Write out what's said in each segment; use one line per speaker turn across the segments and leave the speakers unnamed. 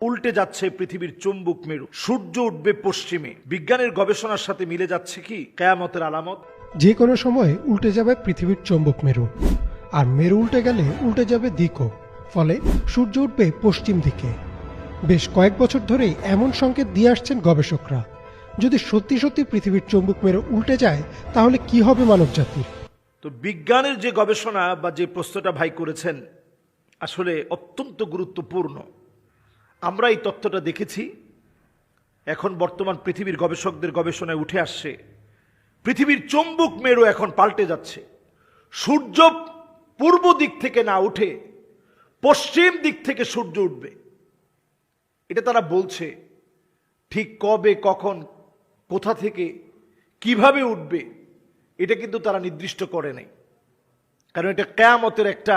উল্টে যাচ্ছে পৃথিবীর চুম্বক মেরু, সূর্য উঠবে পশ্চিমে। বিজ্ঞানের গবেষণার সাথে মিলে যাচ্ছে কি কিয়ামতের আলামত?
যে কোনো সময় উল্টে যাবে পৃথিবীর চৌম্বক মেরু, আর মেরু উল্টে গেলে উল্টে যাবে দিকও, ফলে সূর্য উঠবে পশ্চিম দিকে। বেশ কয়েক বছর ধরেই এমন সংকেত দিয়ে আসছেন গবেষকরা। যদি সত্যি সত্যি পৃথিবীর চৌম্বক মেরু উল্টে যায় তাহলে কি হবে মানব জাতির?
তো বিজ্ঞানের যে গবেষণা বা যে প্রশ্নটা ভাই করেছেন আসলে অত্যন্ত গুরুত্বপূর্ণ। আমরা এই তথ্যটা দেখেছি, এখন বর্তমান পৃথিবীর গবেষকদের গবেষণায় উঠে আসছে পৃথিবীর চৌম্বক মেরু এখন পাল্টে যাচ্ছে। সূর্য পূর্ব দিক থেকে না উঠে পশ্চিম দিক থেকে সূর্য উঠবে, এটা তারা বলছে। ঠিক কবে, কখন, কোথা থেকে, কিভাবে উঠবে এটা কিন্তু তারা নির্দিষ্ট করে নাই, কারণ এটা কিয়ামতের একটা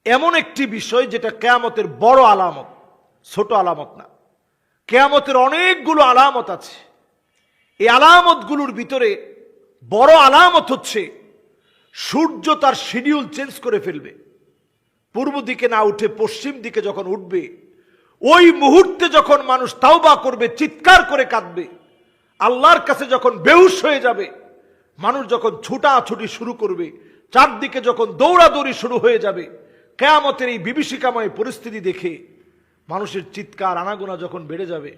এমন একটি বিষয় যেটা কিয়ামতের বড় আলামত, ছোট আলামত না। কিয়ামতের অনেকগুলো আলামত আছে। এই আলামতগুলোর ভিতরে বড় আলামত হচ্ছে সূর্য তার শিডিউল চেঞ্জ করে ফেলবে। পূর্ব দিকে না উঠে পশ্চিম দিকে যখন উঠবে, ওই মুহূর্তে যখন মানুষ তাওবা করবে, চিৎকার করে কাঁদবে, আল্লাহর কাছে যখন বেহুশ হয়ে যাবে, মানুষ যখন ছুটাছুটি শুরু করবে, চারদিকে যখন দৌড়াদৌড়ি শুরু হয়ে যাবে, কিয়ামতের এই বিভীষিকাময় পরিস্থিতি দেখে মানুষের চিৎকার আনাগোনা যখন বেড়ে যাবে,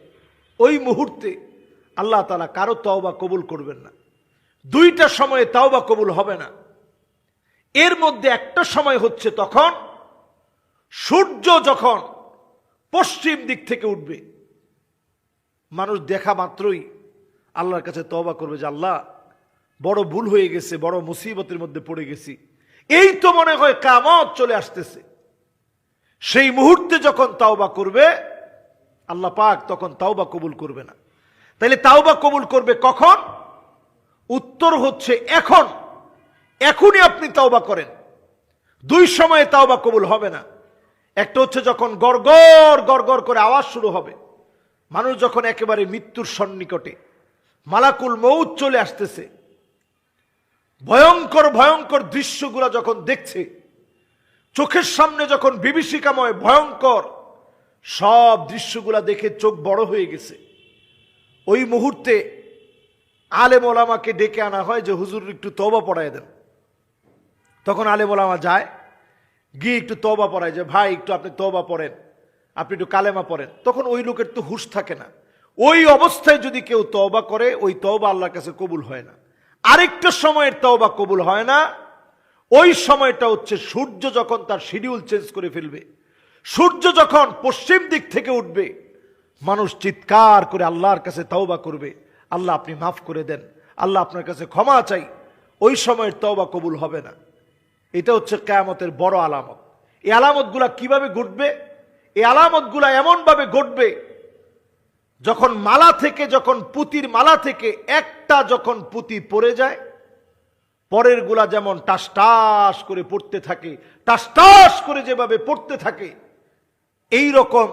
ওই মুহূর্তে আল্লাহ তাআলা কারো তওবা কবুল করবেন না। দুইটা সময়ে তওবা কবুল হবে না। এর মধ্যে একটা সময় হচ্ছে তখন সূর্য যখন পশ্চিম দিক থেকে উঠবে, মানুষ দেখা মাত্রই আল্লাহর কাছে তওবা করবে যে আল্লাহ বড় ভুল হয়ে গেছে, বড় মুসিবতের মধ্যে পড়ে গেছি, এই তো মনে হয় কিয়ামত চলে আসতেছে। সেই মুহূর্তে যখন তাওবা করবে আল্লাহ পাক তখন তাওবা কবুল করবে না। তাইলে তাওবা কবুল করবে কখন? উত্তর হচ্ছে এখন, এখনই আপনি তাওবা করেন। দুই সময়ে তাওবা কবুল হবে না। একটা হচ্ছে যখন গড়গড় গড়গড় করে আওয়াজ শুরু হবে, মানুষ যখন একেবারে মৃত্যুর সন্নিকটে, মালাকুল মউত চলে আসতেছে, ভয়ঙ্কর ভয়ঙ্কর দৃশ্যগুলো যখন দেখছে, চোখের সামনে যখন বিভীষিকাময় ভয়ঙ্কর সব দৃশ্যগুলা দেখে চোখ বড় হয়ে গেছে, ওই মুহূর্তে আলেম ওলামাকে ডেকে আনা হয় যে হুজুর একটু তওবা পড়ায় দেন। তখন আলেম ওলামা যায়, গিয়ে একটু তওবা পড়ায় যে ভাই একটু আপনি তওবা পড়েন, আপনি একটু কালেমা পড়েন। তখন ওই লোকের তো হুঁশ থাকে না। ওই অবস্থায় যদি কেউ তওবা করে, ওই তওবা আল্লাহর কাছে কবুল হয় না। আরেকটা সময়ের তওবা কবুল হয় না, ওই সময়টা হচ্ছে সূর্য যখন তার শিডিউল চেঞ্জ করে ফেলবে, সূর্য যখন পশ্চিম দিক থেকে উঠবে, মানুষ চিৎকার করে আল্লাহর কাছে তওবা করবে, আল্লাহ আপনি মাফ করে দেন, আল্লাহ আপনার কাছে ক্ষমা চাই। ওই সময়ের তওবা কবুল হবে না। এটা হচ্ছে কিয়ামতের বড় আলামত। এই আলামতগুলা কিভাবে ঘটবে? এই আলামতগুলা এমন ভাবে ঘটবে যখন মালা থেকে, যখন পুঁতির মালা থেকে একটা যখন পুঁতি পড়ে যায়, পরের গুলা যেমন টাস টাস করে পড়তে থাকে, টাস টাস করে যেভাবে পড়তে থাকে, এই রকম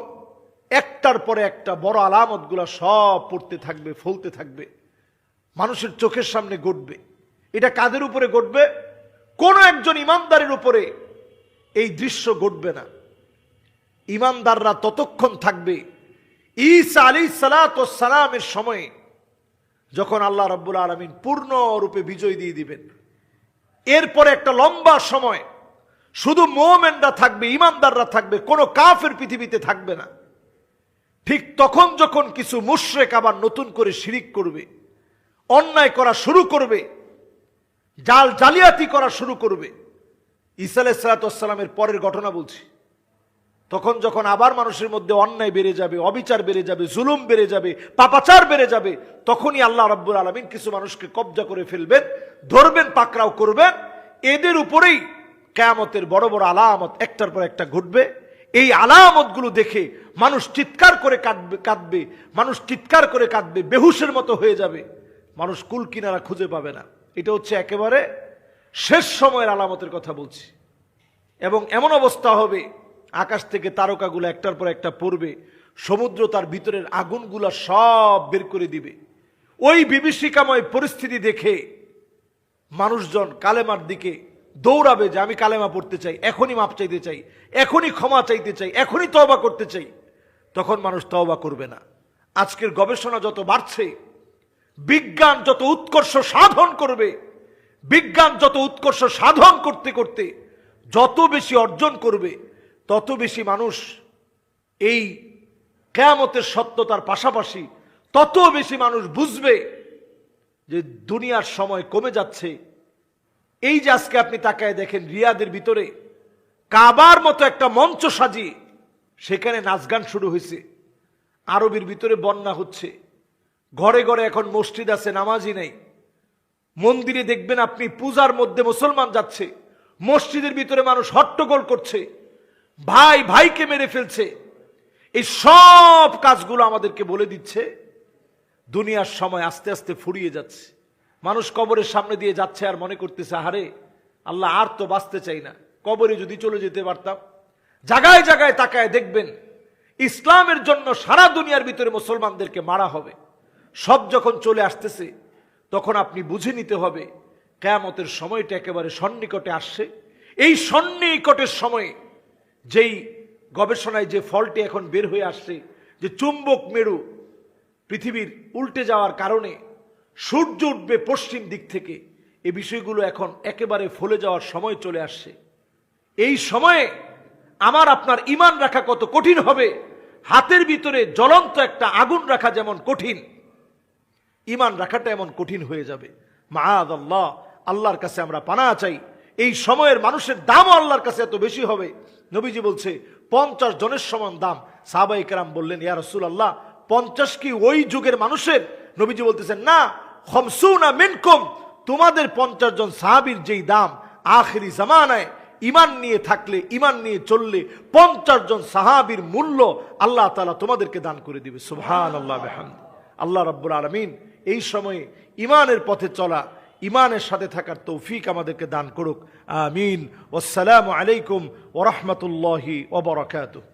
একটার পরে একটা বড় আলামতগুলা সব পড়তে থাকবে, ফলতে থাকবে, মানুষের চোখের সামনে ঘটবে। এটা কাদের উপরে ঘটবে? কোন একজন ইমানদারের উপরে এই দৃশ্য ঘটবে না। ইমানদাররা ততক্ষণ থাকবে ঈসা আলাইহিস সালাতু ওয়াস সালামের সময়ে, যখন আল্লাহ রাব্বুল আলামিন পূর্ণ রূপে বিজয় দিয়ে দিবেন। এরপরে একটা লম্বা সময় শুধু মুমিনরা থাকবে, ইমানদাররা থাকবে, কোনো কাফের পৃথিবীতে থাকবে না। ঠিক তখন যখন কিছু মুশরিক আবার নতুন করে শিরিক করবে, অন্যায় করা শুরু করবে, জালিয়াতি করা শুরু করবে। ঈসা আলাইহিস সালাতু ওয়াস সালামের পরের ঘটনা বলছি। তখন যখন আবার মানুষের মধ্যে অন্যায় বেড়ে যাবে, অবিচার বেড়ে যাবে, জুলুম বেড়ে যাবে, পাপাচার বেড়ে যাবে, তখনই আল্লাহ রাব্বুল আলামিন কিছু মানুষকে কবজা করে ফেলবেন, ধরবেন, পাকড়াও করবেন। এদের উপরেই কিয়ামতের বড় বড় আলামত একটার পর একটা ঘটবে। এই আলামতগুলো দেখে মানুষ চিৎকার করে কাঁদবে, মানুষ চিৎকার করে কাঁদবে, বেহুশের মতো হয়ে যাবে, মানুষ কুল কিনারা খুঁজে পাবে না। এটা হচ্ছে একেবারে শেষ সময়ের আলামতের কথা বলছি। এবং এমন অবস্থা হবে, আকাশ থেকে তারকাগুলো একটার পর একটা পড়বে, সমুদ্র তার ভিতরের আগুনগুলা সব বের করে দিবে। ওই বিভীষিকাময় পরিস্থিতি দেখে মানুষজন কালেমার দিকে দৌড়াবে যে আমি কালেমা পড়তে চাই, এখনই মাপ চাইতে চাই, এখনই ক্ষমা চাইতে চাই, এখনই তওবা করতে চাই। তখন মানুষ তওবা করবে না। আজকের গবেষণা যত বাড়ছে, বিজ্ঞান যত উৎকর্ষ সাধন করবে, বিজ্ঞান যত উৎকর্ষ সাধন করতে করতে যত বেশি অর্জন করবে, তত বেশি মানুষ এই কিয়ামতের সত্যতার পাশাপাশি তত বেশি মানুষ বুঝবে যে দুনিয়ার সময় কমে যাচ্ছে। এই যে আজকে আপনি তাকায় দেখেন, রিয়াদের ভিতরে কাবার মতো একটা মঞ্চ সাজিয়ে সেখানে নাচ গান শুরু হয়েছে। আরবের ভিতরে বন্যা হচ্ছে, ঘরে ঘরে এখন মসজিদ আছে, নামাজই নাই। মন্দিরে দেখবেন আপনি পূজার মধ্যে মুসলমান যাচ্ছে, মসজিদের ভিতরে মানুষ হট্টগোল করছে, ভাই ভাইকে মেরে ফেলছে। এই সব কাজগুলো আমাদেরকে বলে দিচ্ছে দুনিয়ার সময় আস্তে আস্তে ফুরিয়ে যাচ্ছে। মানুষ কবরের সামনে দিয়ে যাচ্ছে আর মনে করতেছে, আরে আল্লাহ আর তো বাঁচতে চাই না, কবরে যদি চলে যেতে পারতাম। জায়গায় জায়গায় তাকায় দেখবেন ইসলামের জন্য সারা দুনিয়ার ভিতরে মুসলমানদেরকে মারা হবে। সব যখন চলে আসতেছে তখন আপনি বুঝে নিতে হবে কিয়ামতের সময়টা একেবারে সন্নিকটে আসছে। এই সন্নিকটের সময়ে যেই গবেষণায় যে ফলটি এখন বের হয়ে আসছে, যে চুম্বক মেরু পৃথিবীর উল্টে যাওয়ার কারণে সূর্য উঠবে পশ্চিম দিক থেকে, এই বিষয়গুলো এখন একেবারে ফলে যাওয়ার সময় চলে আসছে। এই সময়ে আমার আপনার ঈমান রাখা কত কঠিন হবে। হাতের ভিতরে জ্বলন্ত একটা আগুন রাখা যেমন কঠিন, ঈমান রাখাটা এমন কঠিন হয়ে যাবে। মাআযাল্লাহ, আল্লাহর কাছে আমরা পানাহ চাই। এই সময়ের মানুষের দামও আল্লাহর কাছে এত বেশি হবে। নবীজি বলছে 50 জনের সমান দাম। সাহাবায়ে কেরাম বললেন, ইয়া রাসূলুল্লাহ, 50 কি ওই যুগের মানুষের? নবীজি বলতেছেন, না, 50 মিনকুম, তোমাদের 50 জন সাহাবীর যেই দাম আখিরি জামানায় ঈমান নিয়ে থাকলে, ঈমান নিয়ে চললে 50 জন সাহাবীর মূল্য আল্লাহ তাআলা তোমাদেরকে দান করে দিবে। সুবহানাল্লাহ বিহামদি। আল্লাহ রাব্বুল আলামিন এই সময়ে ঈমানের পথে চলা, ঈমানের সাথে থাকার তৌফিক আমাদেরকে দান করুক। আমিন। ওয়াসসালামু আলাইকুম ওয়া রাহমাতুল্লাহি ওয়া বারাকাতুহু।